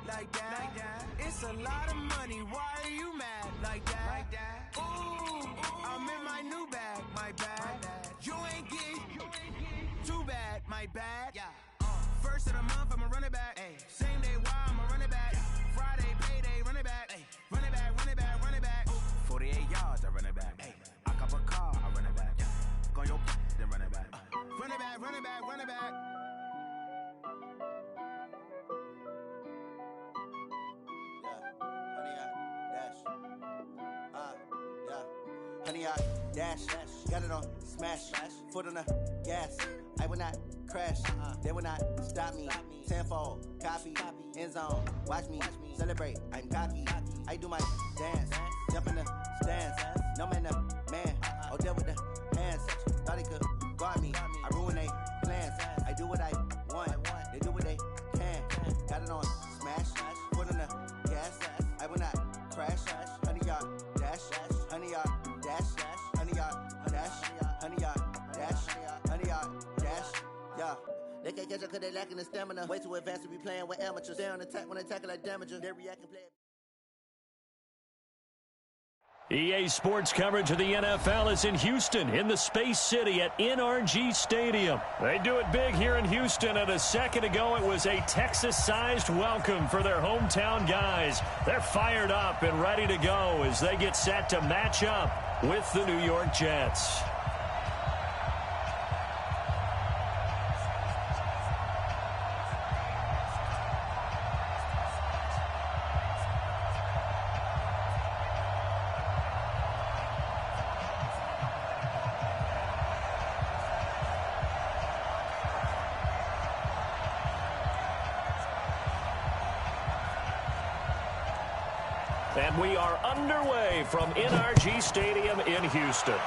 like that. It's a lot of money, why are you mad like that? Ooh, I'm in my new bag, my bad. You ain't get too bad, my bad. First of the month, I'ma run it back. Same day, why I'ma run it back. Friday, payday, run it back. Run it back, run it back, run it back. 48 yards, I run it back. I cop a car, I run it back. Go your then run it back. Run it back, run it back, run it back. Honey, I dash, got it on smash, foot on the gas. I will not crash, they will not stop me. Tenfold, copy, end zone, watch me celebrate. I'm cocky, I do my dance, jump in the stands. No man, man, oh there with the hands. Thought he could guard me, I ruin they plans. I do what I want, they do what they can. Got it on smash, foot on the gas. I will not crash, honey, y'all dash, honey, y'all dash, honey, y'all dash, honey, y'all dash, honey, y'all dash, yeah. They can't catch up cause they lacking the stamina. Way too advanced to be playing with amateurs. Stay on attack when they tackle like damager. They react and play. EA Sports coverage of the NFL is in Houston, in the Space City at NRG Stadium. They do it big here in Houston, and a second ago it was a Texas-sized welcome for their hometown guys. They're fired up and ready to go as they get set to match up with the New York Jets. And we are underway from NRG Stadium in Houston.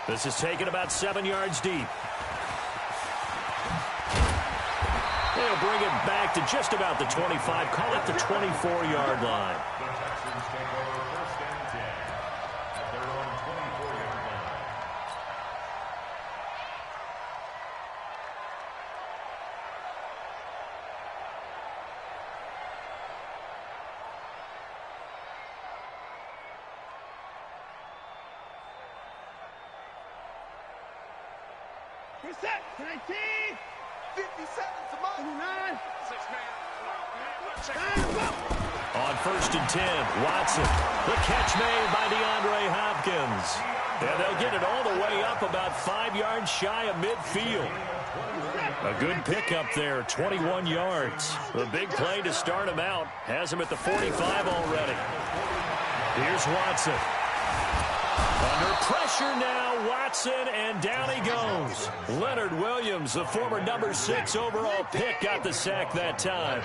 This is taken about 7 yards deep. They'll bring it back to just about the 25, call it the 24-yard line. Set, 19, 57 to mine. 6-man. On 1st and 10, Watson. The catch made by DeAndre Hopkins. And they'll get it all the way up about 5 yards shy of midfield. A good pickup there, 21 yards. The big play to start him out. Has him at the 45 already. Here's Watson. Under pressure now, Watson, and down he goes. Leonard Williams, the former number 6 overall pick, got the sack that time.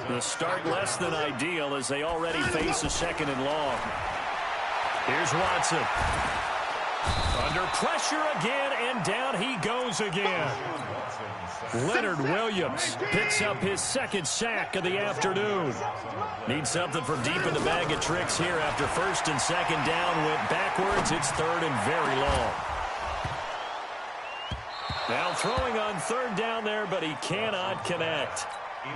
The start less than ideal as they already face a 2nd and long. Here's Watson. Under pressure again, and down he goes again. Leonard Williams picks up his 2nd sack of the afternoon. Needs something from deep in the bag of tricks here after 1st and 2nd down went backwards. It's 3rd and very long. Now throwing on 3rd down there, but he cannot connect.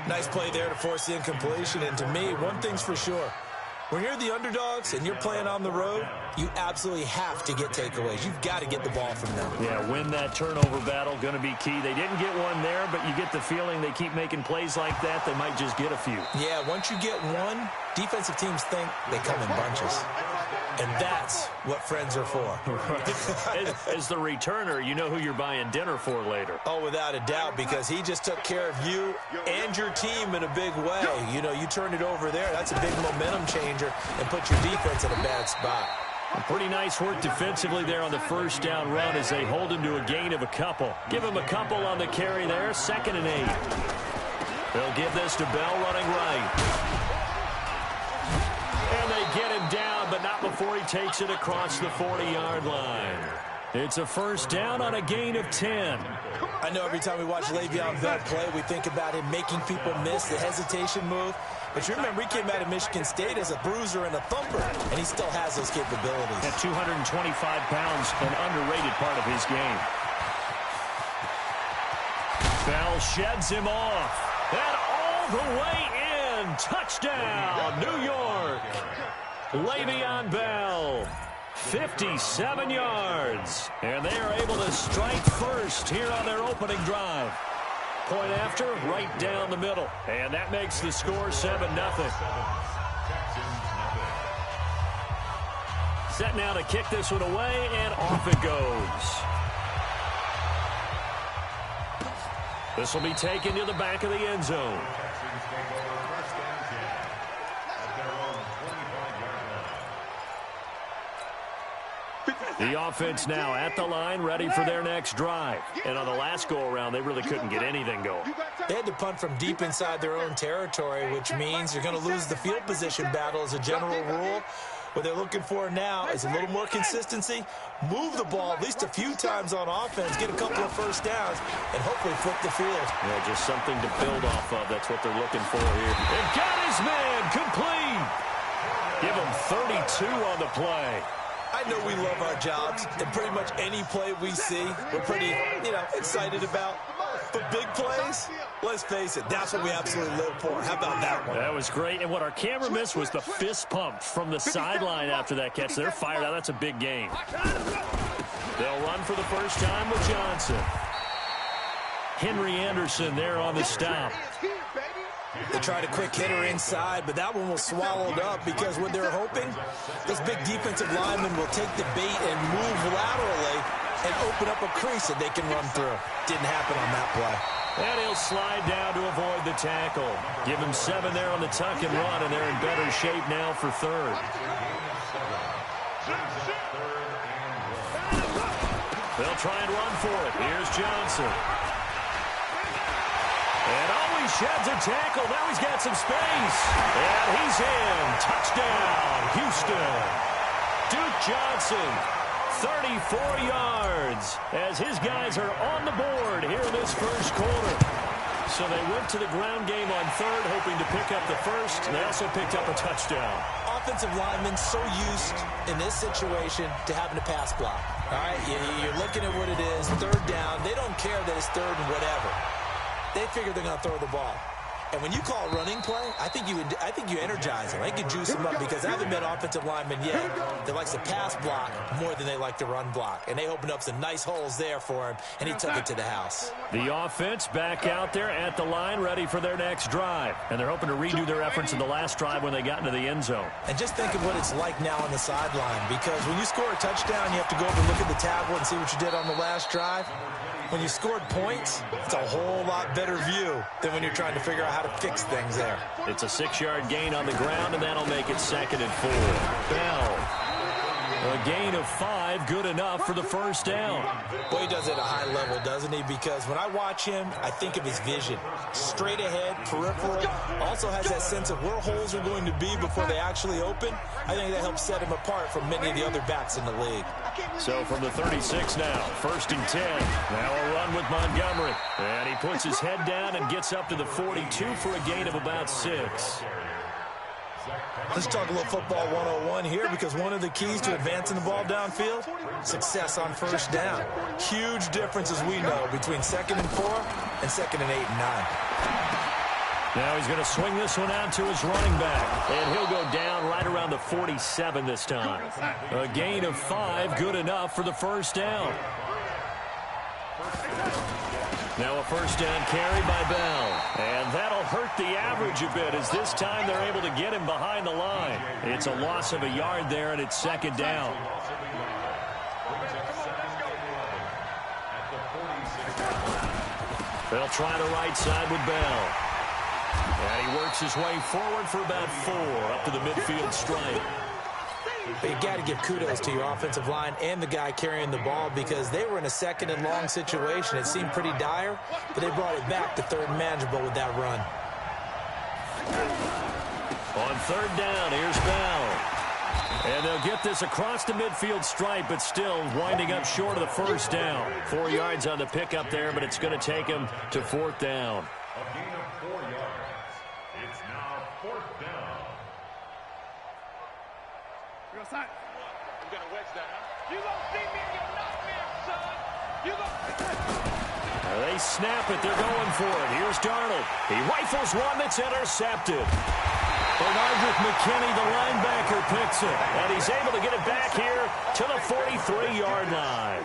Nice play there to force the incompletion, and to me, one thing's for sure. When you're the underdogs and you're playing on the road, you absolutely have to get takeaways. You've got to get the ball from them. Yeah, win that turnover battle, going to be key. They didn't get one there, but you get the feeling they keep making plays like that, they might just get a few. Yeah, once you get one, defensive teams think they come in bunches. And that's what friends are for. As the returner, you know who you're buying dinner for later. Oh, without a doubt, because he just took care of you and your team in a big way. You know, you turned it over there. That's a big momentum changer and put your defense in a bad spot. Pretty nice work defensively there on the 1st down run as they hold him to a gain of a couple. Give him a couple on the carry there, 2nd and 8. They'll give this to Bell running right. And they get him down, but not before he takes it across the 40-yard line. It's a 1st down on a gain of 10. I know every time we watch Le'Veon Bell play, we think about him making people miss the hesitation move. But you remember, he came out of Michigan State as a bruiser and a thumper, and he still has those capabilities. At 225 pounds, an underrated part of his game. Bell sheds him off. And the way in. Touchdown, New York. Le'Veon Bell, 57 yards. And they are able to strike first here on their opening drive. Point after, right down the middle. And that makes the score 7-0. Set now to kick this one away, and off it goes. This will be taken to the back of the end zone. The offense now at the line, ready for their next drive. And on the last go-around, they really couldn't get anything going. They had to punt from deep inside their own territory, which means you're going to lose the field position battle as a general rule. What they're looking for now is a little more consistency, move the ball at least a few times on offense, get a couple of first downs, and hopefully flip the field. Yeah, just something to build off of. That's what they're looking for here. And got his man complete. Give him 32 on the play. I know we love our jobs, and pretty much any play we see, we're pretty, excited about. But big plays, let's face it, that's what we absolutely live for. How about that one? That was great. And what our camera missed was the fist pump from the sideline after that catch. They're fired out. That's a big game. They'll run for the first time with Johnson. Henry Anderson there on the stop. They tried a quick hitter inside, but that one was swallowed up because what they're hoping, this big defensive lineman will take the bait and move laterally and open up a crease that they can run through. Didn't happen on that play. And he'll slide down to avoid the tackle. Give him 7 there on the tuck and run, and they're in better shape now for third. They'll try and run for it. Here's Johnson. And always sheds a tackle. Now he's got some space. And he's in. Touchdown, Houston. Duke Johnson, 34 yards, as his guys are on the board here in this first quarter. So they went to the ground game on third, hoping to pick up the first. They also picked up a touchdown. Offensive linemen so used in this situation to having a pass block. All right, you're looking at what it is, third down. They don't care that it's third and whatever. They figure they're going to throw the ball. And when you call a running play, I think you energize them. I think you juice them up because I haven't met offensive linemen yet that likes to pass block more than they like to run block. And they opened up some nice holes there for him, and he took it to the house. The offense back out there at the line, ready for their next drive. And they're hoping to redo their efforts in the last drive when they got into the end zone. And just think of what it's like now on the sideline, because when you score a touchdown, you have to go over and look at the tablet and see what you did on the last drive. When you scored points, it's a whole lot better view than when you're trying to figure out how to fix things there. It's a 6-yard gain on the ground, and that'll make it 2nd and 4. Bell, a gain of 5, good enough for the first down. Boy, he does it at a high level, doesn't he? Because when I watch him, I think of his vision. Straight ahead, peripheral, also has that sense of where holes are going to be before they actually open. I think that helps set him apart from many of the other backs in the league. So from the 36 now, 1st and 10. Now a run with Montgomery. And he puts his head down and gets up to the 42 for a gain of about 6. Let's talk a little football 101 here, because one of the keys to advancing the ball downfield, success on first down. Huge difference, as we know, between 2nd and 4 and 2nd and 8 and 9. Now he's going to swing this one out to his running back, and he'll go down right around the 47 this time. A gain of 5, good enough for the first down. Now a first down carry by Bell, and that'll hurt the average a bit, as this time they're able to get him behind the line. It's a loss of a yard there, and it's 2nd down. They'll try the right side with Bell. And he works his way forward for about 4 up to the midfield stripe. But you got to give kudos to your offensive line and the guy carrying the ball, because they were in a 2nd and long situation. It seemed pretty dire, but they brought it back to 3rd and manageable with that run. On 3rd down, here's Bell. And they'll get this across the midfield stripe, but still winding up short of the first down. 4 yards on the pickup there, but it's going to take him to 4th down. A gain of 4 yards. It's now 4th down. You're outside. You gonna wedge that, huh? You gonna see me and you knock me out, son. You gonna... They snap it. They're going for it. Here's Darnold. He rifles one that's intercepted. Bernardrick McKinney, the linebacker, picks it. And he's able to get it back here to the 43-yard line.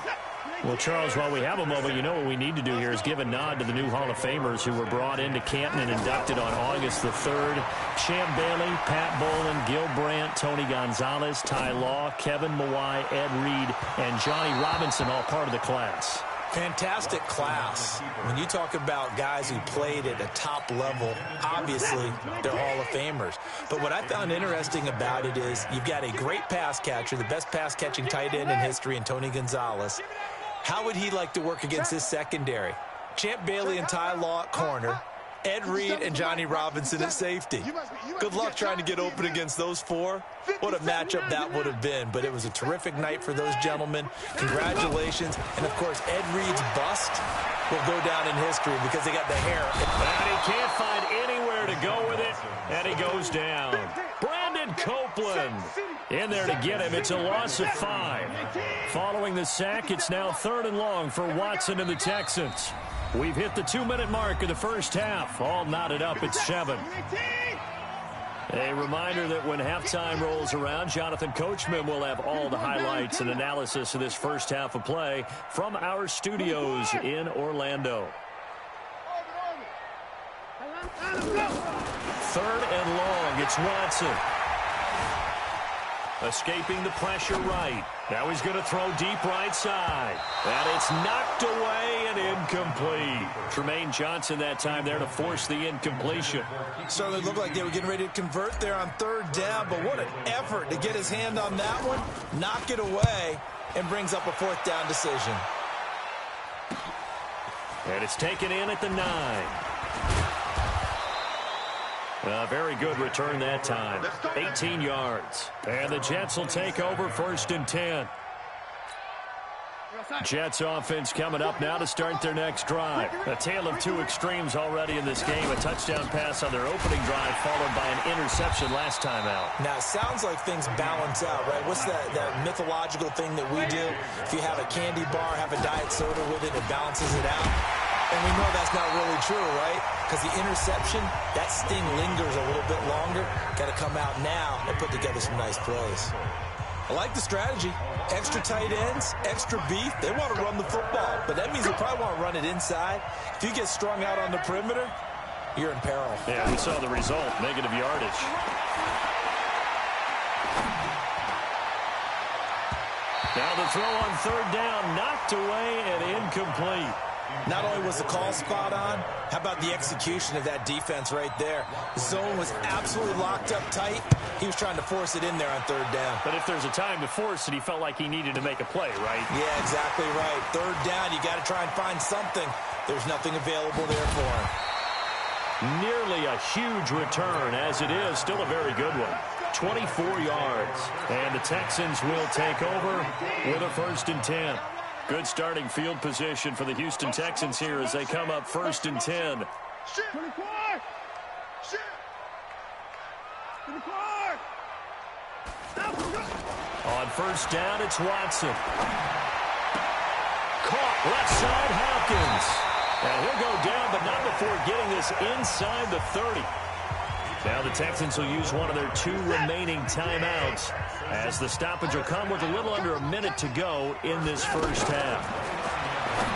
Well, Charles, while we have a moment, you know what we need to do here is give a nod to the new Hall of Famers who were brought into Canton and inducted on August the 3rd. Champ Bailey, Pat Bolin, Gil Brandt, Tony Gonzalez, Ty Law, Kevin Mawai, Ed Reed, and Johnny Robinson, all part of the class. Fantastic class. When you talk about guys who played at a top level, obviously they're Hall of Famers. But what I found interesting about it is you've got a great pass catcher, the best pass-catching tight end in history, in Tony Gonzalez. How would he like to work against his secondary? Champ Bailey and Ty Law at corner, Ed Reed and Johnny Robinson at safety. Good luck trying to get open against those four. What a matchup that would have been. But it was a terrific night for those gentlemen. Congratulations. And, of course, Ed Reed's bust will go down in history because they got the hair. And he can't find anywhere to go with it, and he goes down. Brandon Copeland in there to get him. It's a loss of 5. Following the sack, it's now 3rd and long for Watson and the Texans. We've hit the 2-minute mark of the first half. All knotted up at 7. A reminder that when halftime rolls around, Jonathan Coachman will have all the highlights and analysis of this first half of play from our studios in Orlando. 3rd and long. It's Watson. Escaping the pressure right. Now he's going to throw deep right side. And it's knocked away and incomplete. Tremaine Johnson that time there to force the incompletion. Certainly looked like they were getting ready to convert there on 3rd down, but what an effort to get his hand on that one, knock it away, and brings up a 4th down decision. And it's taken in at the 9. A very good return that time. 18 yards. And the Jets will take over 1st and 10. Jets offense coming up now to start their next drive. A tale of two extremes already in this game. A touchdown pass on their opening drive followed by an interception last time out. Now, it sounds like things balance out, right? What's that mythological thing that we do? If you have a candy bar, have a diet soda with it, it balances it out. And we know that's not really true, right? Because the interception, that sting lingers a little bit longer. Got to come out now and put together some nice plays. I like the strategy. Extra tight ends, extra beef. They want to run the football, but that means they probably want to run it inside. If you get strung out on the perimeter, you're in peril. Yeah, we saw the result, negative yardage. Now the throw on 3rd down, knocked away and incomplete. Not only was the call spot on, how about the execution of that defense right there? The zone was absolutely locked up tight. He was trying to force it in there on 3rd down. But if there's a time to force it, he felt like he needed to make a play, right? Yeah, exactly right. 3rd down, you got to try and find something. There's nothing available there for him. Nearly a huge return, as it is. Still a very good one. 24 yards. And the Texans will take over with a 1st and 10. Good starting field position for the Houston Texans here as they come up 1st and 10. On 1st down, it's Watson. Caught left side, Hopkins. And he'll go down, but not before getting this inside the 30. Now the Texans will use one of their 2 remaining timeouts as the stoppage will come with a little under a minute to go in this first half.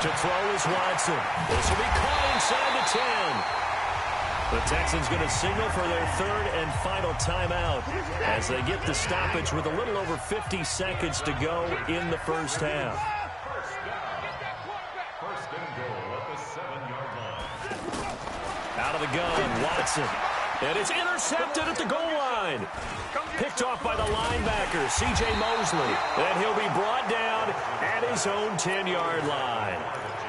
To throw is Watson. This will be caught inside the 10. The Texans going to signal for their 3rd and final timeout as they get the stoppage with a little over 50 seconds to go in the first half. First and goal at the 7-yard line. Out of the gun, Watson. And it's intercepted at the goal line. Picked off by the linebacker, C.J. Mosley. And he'll be brought down at his own 10-yard line.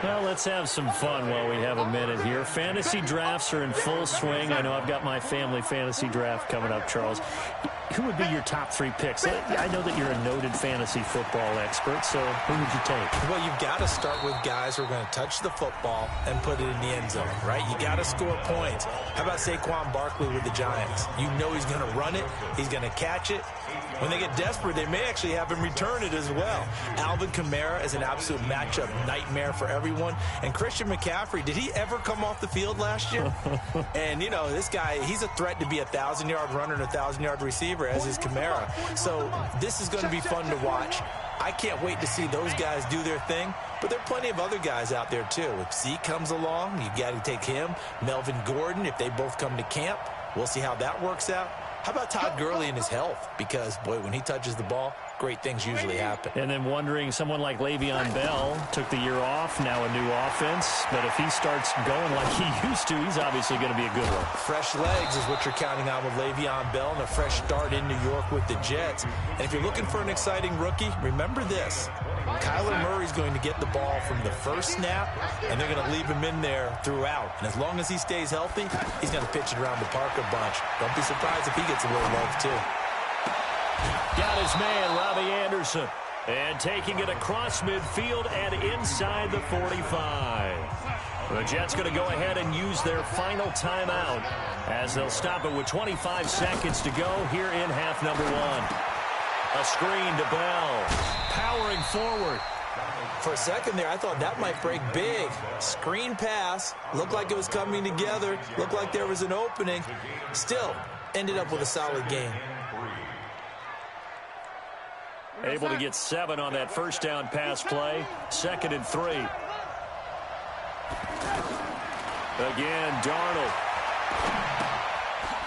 Well, let's have some fun while we have a minute here. Fantasy drafts are in full swing. I know I've got my family fantasy draft coming up, Charles. Who would be your top 3 picks? I know that you're a noted fantasy football expert, so who would you take? Well, you've got to start with guys who are going to touch the football and put it in the end zone, right? You got to score points. How about Saquon Barkley with the Giants? You know he's going to run it. He's going to catch it. When they get desperate, they may actually have him return it as well. Alvin Kamara is an absolute matchup nightmare for everybody. everyone. And Christian McCaffrey, did he ever come off the field last year? And, you know, this guy, he's a threat to be a 1,000-yard runner and a 1,000-yard receiver, as is Kamara. So this is going to be fun to watch. I can't wait to see those guys do their thing. But there are plenty of other guys out there, too. If Zeke comes along, you got to take him. Melvin Gordon, if they both come to camp, we'll see how that works out. How about Todd Gurley and his health? Because, boy, when he touches the ball, great things usually happen. And then wondering, someone like Le'Veon Bell took the year off, now a new offense. But if he starts going like he used to, he's obviously going to be a good one. Fresh legs is what you're counting on with Le'Veon Bell and a fresh start in New York with the Jets. And if you're looking for an exciting rookie, remember this. Kyler Murray's going to get the ball from the first snap, and they're going to leave him in there throughout. And as long as he stays healthy, he's going to pitch it around the park a bunch. Don't be surprised if he gets a little love, too. Got his man, Robbie Anderson. And taking it across midfield and inside the 45. The Jets going to go ahead and use their final timeout as they'll stop it with 25 seconds to go here in half number one. A screen to Bell. Powering forward. For a second there, I thought that might break big. Screen pass. Looked like it was coming together. Looked like there was an opening. Still, ended up with a solid game. Able to get 7 on that first down pass play. 2nd and 3. Again, Darnold.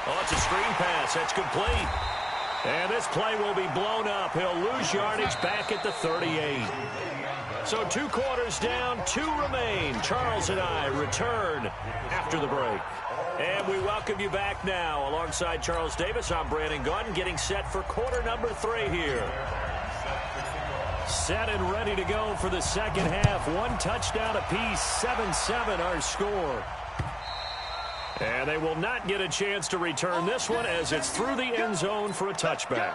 Oh, it's a screen pass. That's complete. And this play will be blown up. He'll lose yardage back at the 38. So 2 quarters down, 2 remain. Charles and I return after the break. And we welcome you back now. Alongside Charles Davis, I'm Brandon Gaudin, getting set for quarter number 3 here. Set and ready to go for the second half. 1 touchdown apiece, 7-7 our score. And they will not get a chance to return this one as it's through the end zone for a touchback.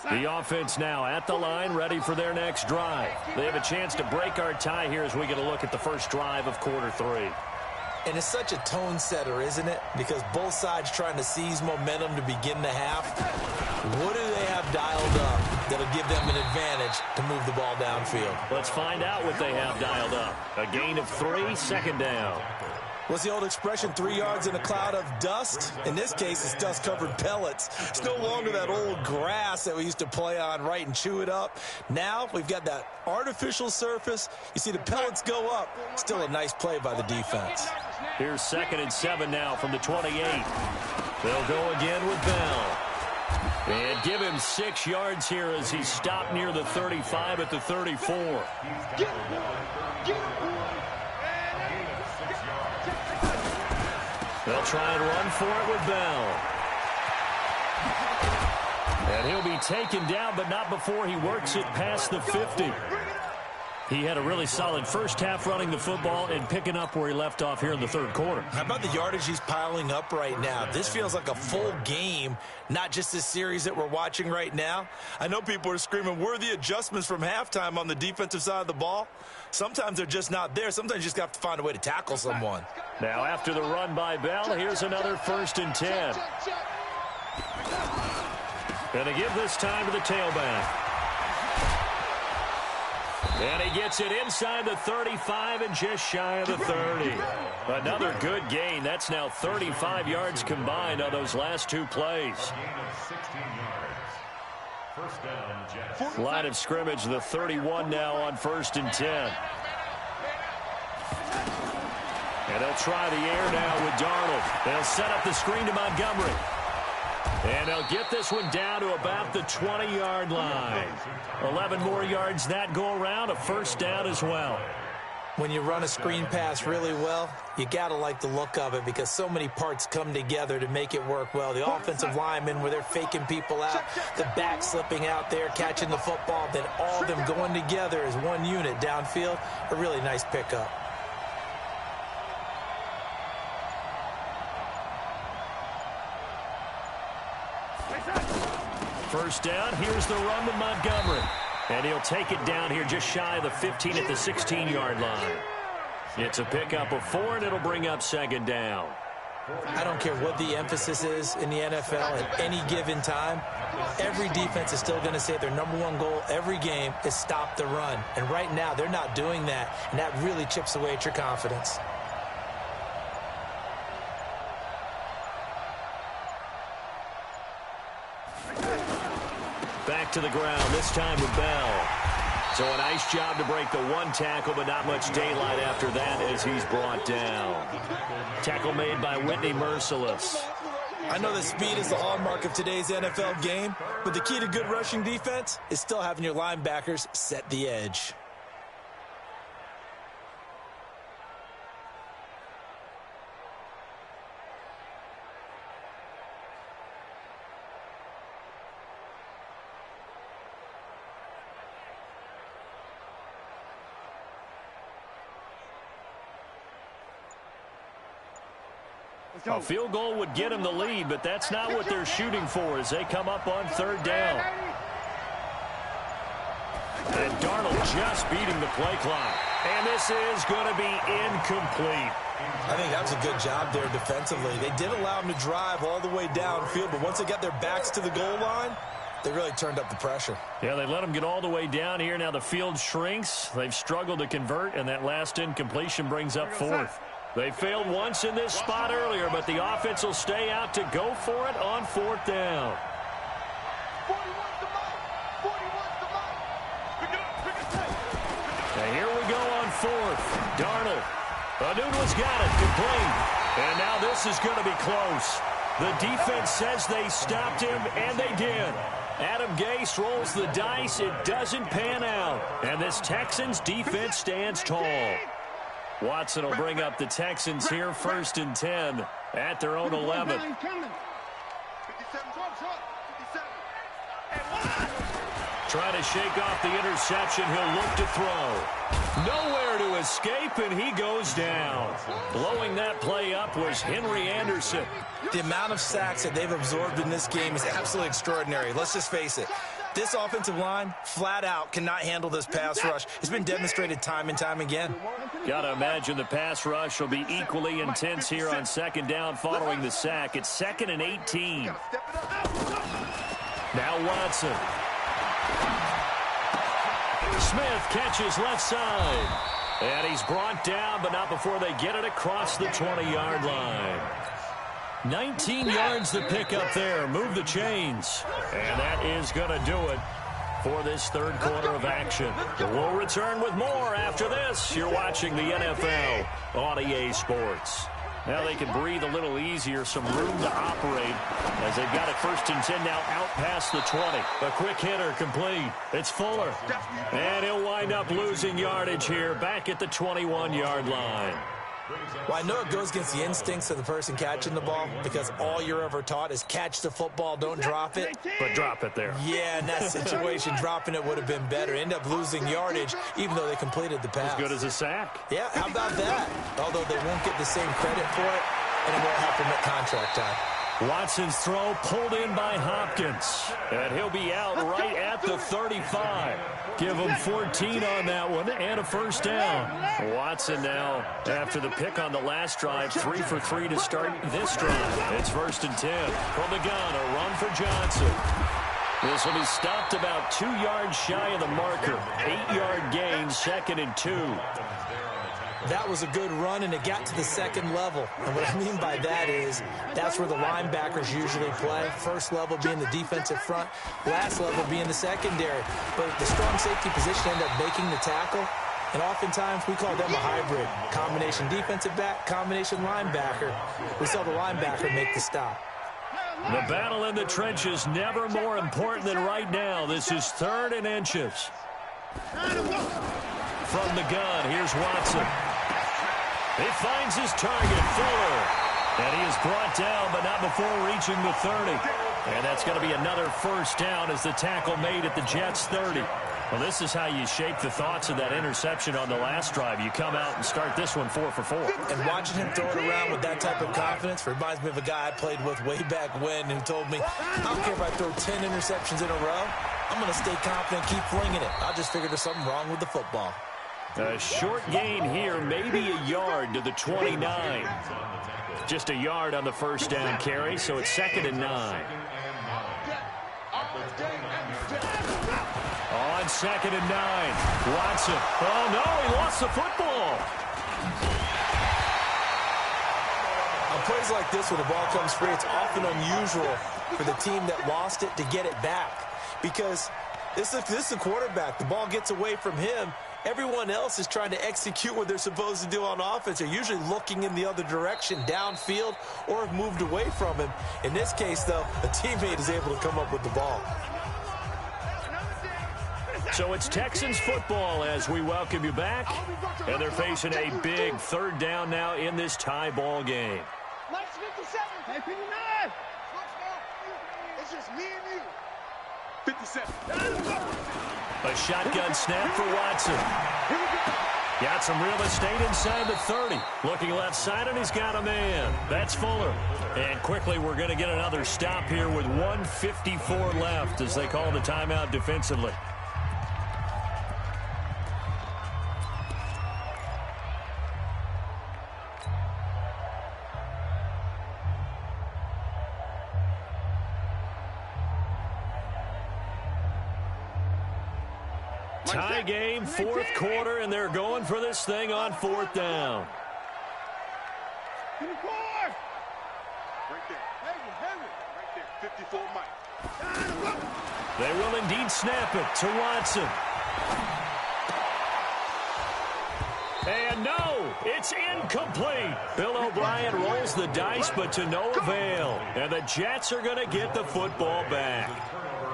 The offense now at the line, ready for their next drive. They have a chance to break our tie here as we get a look at the first drive of quarter 3. And it's such a tone setter, isn't it? Because both sides trying to seize momentum to begin the half. What do they have dialed up that'll give them an advantage to move the ball downfield? Let's find out what they have dialed up. A gain of 3, 2nd down. What's the old expression, 3 yards in a cloud of dust? In this case, it's dust-covered pellets. It's no longer that old grass that we used to play on, right, and chew it up. Now we've got that artificial surface. You see the pellets go up. Still a nice play by the defense. Here's 2nd and 7 now from the 28. They'll go again with Bell. And give him 6 yards here as he stopped near the 35 at the 34. They'll try and run for it with Bell. And he'll be taken down, but not before he works it past the 50. He had a really solid first half running the football and picking up where he left off here in the 3rd quarter. How about the yardage he's piling up right now? This feels like a full game, not just this series that we're watching right now. I know people are screaming, where are the adjustments from halftime on the defensive side of the ball? Sometimes they're just not there. Sometimes you just have to find a way to tackle someone. Now after the run by Bell, here's another 1st and 10. Going to give this time to the tailback. And he gets it inside the 35 and just shy of the 30. Another good gain. That's now 35 yards combined on those last 2 plays. Line of scrimmage, the 31 now on 1st and 10. And they'll try the air now with Darnold. They'll set up the screen to Montgomery. And they'll get this one down to about the 20-yard line. 11 more yards that go around, a 1st down as well. When you run a screen pass really well, you got to like the look of it because so many parts come together to make it work well. The offensive linemen where they're faking people out, the back slipping out there, catching the football, then all of them going together as one unit downfield, a really nice pickup. First down, here's the run to Montgomery. And he'll take it down here just shy of the 15 at the 16-yard line. It's a pickup of 4, and it'll bring up 2nd down. I don't care what the emphasis is in the NFL at any given time. Every defense is still going to say their number one goal every game is stop the run. And right now, they're not doing that, and that really chips away at your confidence. Back to the ground, this time with Bell. So a nice job to break the one tackle, but not much daylight after that as he's brought down. Tackle made by Whitney Merciless. I know that speed is the hallmark of today's NFL game, but the key to good rushing defense is still having your linebackers set the edge. A field goal would get him the lead, but that's not what they're shooting for as they come up on third down. And Darnold just beating the play clock. And this is going to be incomplete. I think that was a good job there defensively. They did allow him to drive all the way downfield, but once they got their backs to the goal line, they really turned up the pressure. Yeah, they let him get all the way down here. Now the field shrinks. They've struggled to convert, and that last incompletion brings up fourth. They failed once in this spot earlier, but the offense will stay out to go for it on fourth down. 41's the mark. 41's the mark. Pick it up. Pick it up. And here we go on fourth. Darnold. Anuno's got it. Complete. And now this is going to be close. The defense says they stopped him, and they did. Adam Gase rolls the dice. It doesn't pan out. And this Texans defense stands tall. Watson will bring up the Texans here, 1st and 10 at their own 11. 57, 12 short. 57. Trying to shake off the interception. He'll look to throw. Nowhere to escape, and he goes down. Blowing that play up was Henry Anderson. The amount of sacks that they've absorbed in this game is absolutely extraordinary. Let's just face it. This offensive line, flat out, cannot handle this pass rush. It's been demonstrated time and time again. Got to imagine the pass rush will be equally intense here on second down following the sack. It's 2nd and 18. Now Watson. Smith catches left side. And he's brought down, but not before they get it across the 20-yard line. 19 yards to pick up there. Move the chains. And that is going to do it for this third quarter of action. We'll return with more after this. You're watching the NFL on EA Sports. Now they can breathe a little easier, some room to operate as they've got it 1st and 10 now out past the 20. A quick hitter complete. It's Fuller. And he'll wind up losing yardage here back at the 21-yard line. Well, I know it goes against the instincts of the person catching the ball because all you're ever taught is catch the football, don't drop it. But drop it there. Yeah, in that situation, dropping it would have been better. End up losing yardage even though they completed the pass. As good as a sack. Yeah, how about that? Although they won't get the same credit for it, and it won't help them at contract time. Watson's throw pulled in by Hopkins. And he'll be out right at the 35. Give him 14 on that one and a first down. Watson now, after the pick on the last drive, 3 for 3 to start this drive. It's 1st and 10. From the gun, a run for Johnson. This will be stopped about 2 yards shy of the marker. 8-yard gain, 2nd and 2. That was a good run, and it got to the second level. And what I mean by that is that's where the linebackers usually play. First level being the defensive front, last level being the secondary. But the strong safety position ended up making the tackle, and oftentimes we call them a hybrid. Combination defensive back, combination linebacker. We saw the linebacker make the stop. The battle in the trenches never more important than right now. This is 3rd and inches. From the gun, here's Watson. He finds his target, Fuller. And he is brought down, but not before reaching the 30. And that's going to be another first down as the tackle made at the Jets' 30. Well, this is how you shape the thoughts of that interception on the last drive. You come out and start this one 4 for 4. And watching him throw it around with that type of confidence reminds me of a guy I played with way back when who told me, I don't care if I throw 10 interceptions in a row. I'm going to stay confident, keep flinging it. I just figured there's something wrong with the football. A short gain here, maybe a yard to the 29. Just a yard on the first down carry, so it's 2nd and 9. On 2nd and 9, Watson. Oh, no, he lost the football. On plays like this, when the ball comes free, it's often unusual for the team that lost it to get it back. Because this is a quarterback. The ball gets away from him. Everyone else is trying to execute what they're supposed to do on offense. They're usually looking in the other direction, downfield, or have moved away from him. In this case, though, a teammate is able to come up with the ball. So it's Texans football as we welcome you back. And they're facing a big 3rd down now in this tie ball game. Nice 57. Hey, 59. It's just me and you. 57. A shotgun snap for Watson. Got some real estate inside the 30. Looking left side, and he's got a man. That's Fuller. And quickly, we're going to get another stop here with 1:54 left as they call the timeout defensively. Tie game, 4th quarter, and they're going for this thing on 4th down. Right there. Right there. 54 Mike. They will indeed snap it to Watson. And no, it's incomplete. Bill O'Brien rolls the dice, but to no avail. And the Jets are going to get the football back.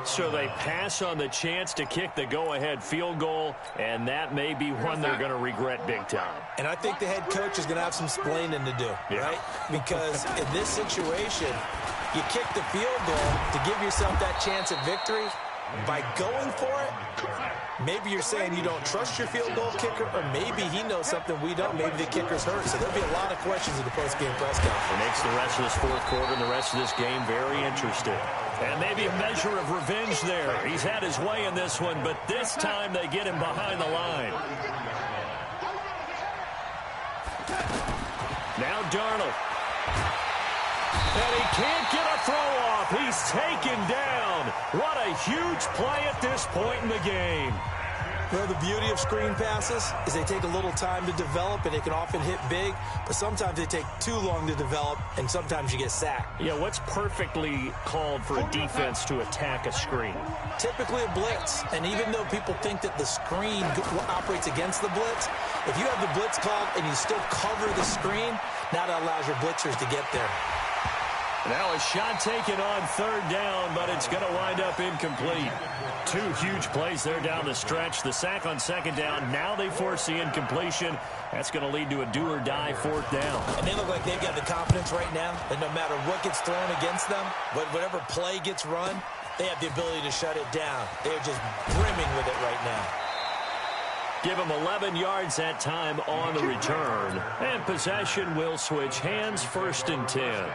So they pass on the chance to kick the go-ahead field goal, and that may be one they're going to regret big time. And I think the head coach is going to have some splaining to do, right? Because in this situation, you kick the field goal to give yourself that chance at victory. By going for it, maybe you're saying you don't trust your field goal kicker, or maybe he knows something we don't. Maybe the kicker's hurt. So there'll be a lot of questions in the post-game press conference. It makes the rest of this 4th quarter and the rest of this game very interesting. And maybe a measure of revenge there. He's had his way in this one, but this time they get him behind the line. Now Darnold. And he can't get a throw off. He's taken down. What a huge play at this point in the game. Well, the beauty of screen passes is they take a little time to develop, and they can often hit big, but sometimes they take too long to develop, and sometimes you get sacked. Yeah, what's perfectly called for a defense to attack a screen? Typically a blitz, and even though people think that the screen operates against the blitz, if you have the blitz called and you still cover the screen, now that allows your blitzers to get there. Now a shot taken on 3rd down, but it's going to wind up incomplete. 2 huge plays there down the stretch. The sack on 2nd down. Now they force the incompletion. That's going to lead to a do-or-die 4th down. And they look like they've got the confidence right now that no matter what gets thrown against them, whatever play gets run, they have the ability to shut it down. They're just brimming with it right now. Give them 11 yards that time on the return. And possession will switch hands, 1st and 10.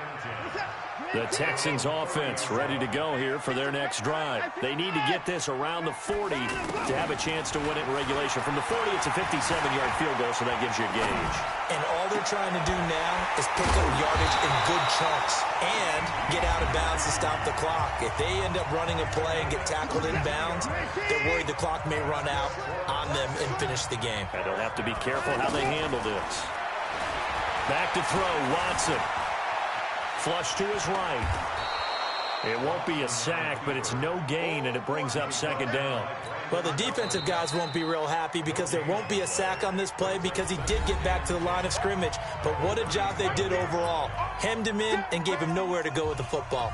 The Texans offense ready to go here for their next drive. They need to get this around the 40 to have a chance to win it in regulation. From the 40, it's a 57-yard field goal, so that gives you a gauge. And all they're trying to do now is pick up yardage in good chunks and get out of bounds to stop the clock. If they end up running a play and get tackled in bounds, they're worried the clock may run out on them and finish the game. And they'll have to be careful how they handle this. Back to throw, Watson. Flush to his right. It won't be a sack, but it's no gain, and it brings up 2nd down. Well, the defensive guys won't be real happy because there won't be a sack on this play because he did get back to the line of scrimmage. But what a job they did overall. Hemmed him in and gave him nowhere to go with the football.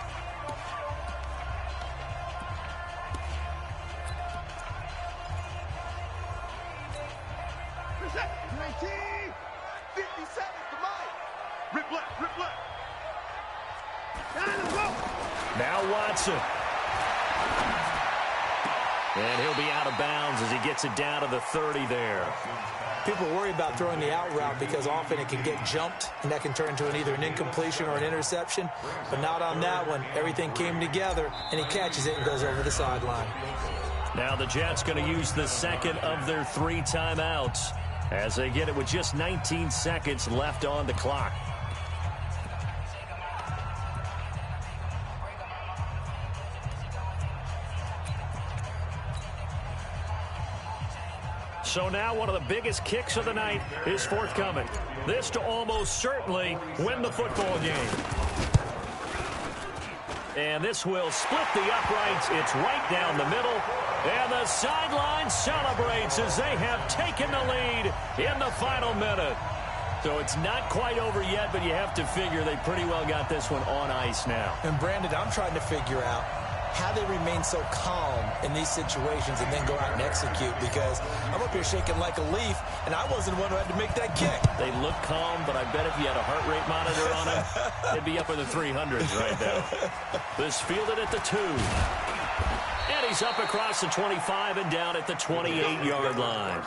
Now Watson. And he'll be out of bounds as he gets it down to the 30 there. People worry about throwing the out route because often it can get jumped, and that can turn into either an incompletion or an interception. But not on that one. Everything came together, and he catches it and goes over the sideline. Now the Jets going to use the second of their 3 timeouts as they get it with just 19 seconds left on the clock. So now one of the biggest kicks of the night is forthcoming. This to almost certainly win the football game. And this will split the uprights. It's right down the middle. And the sideline celebrates as they have taken the lead in the final minute. So it's not quite over yet, but you have to figure they pretty well got this one on ice now. And Brandon, I'm trying to figure out how they remain so calm in these situations and then go out and execute, because I'm up here shaking like a leaf, and I wasn't the one who had to make that kick. They look calm, but I bet if you had a heart rate monitor on them, they'd be up in the 300s right now. This fielded at the 2. And he's up across the 25 and down at the 28-yard line.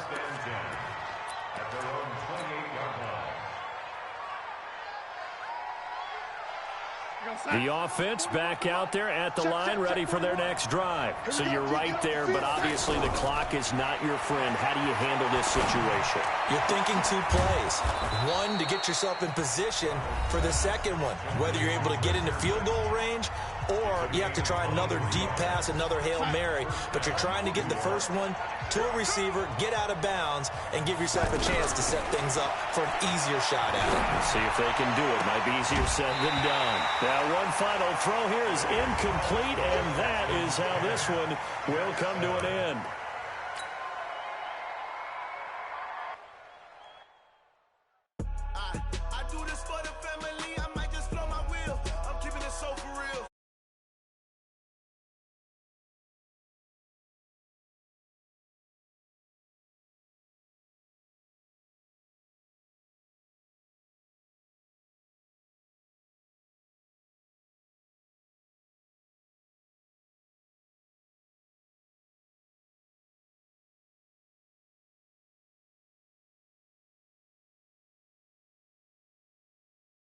The offense back out there at the line, ready for their next drive. So you're right there, but obviously the clock is not your friend. How do you handle this situation? You're thinking 2 plays. One, to get yourself in position for the second one, whether you're able to get into field goal range or you have to try another deep pass, another Hail Mary. But you're trying to get the first one to a receiver, get out of bounds, and give yourself a chance to set things up for an easier shot at it. Let's see if they can do it. Might be easier said than done. Now, one final throw here is incomplete, and that is how this one will come to an end.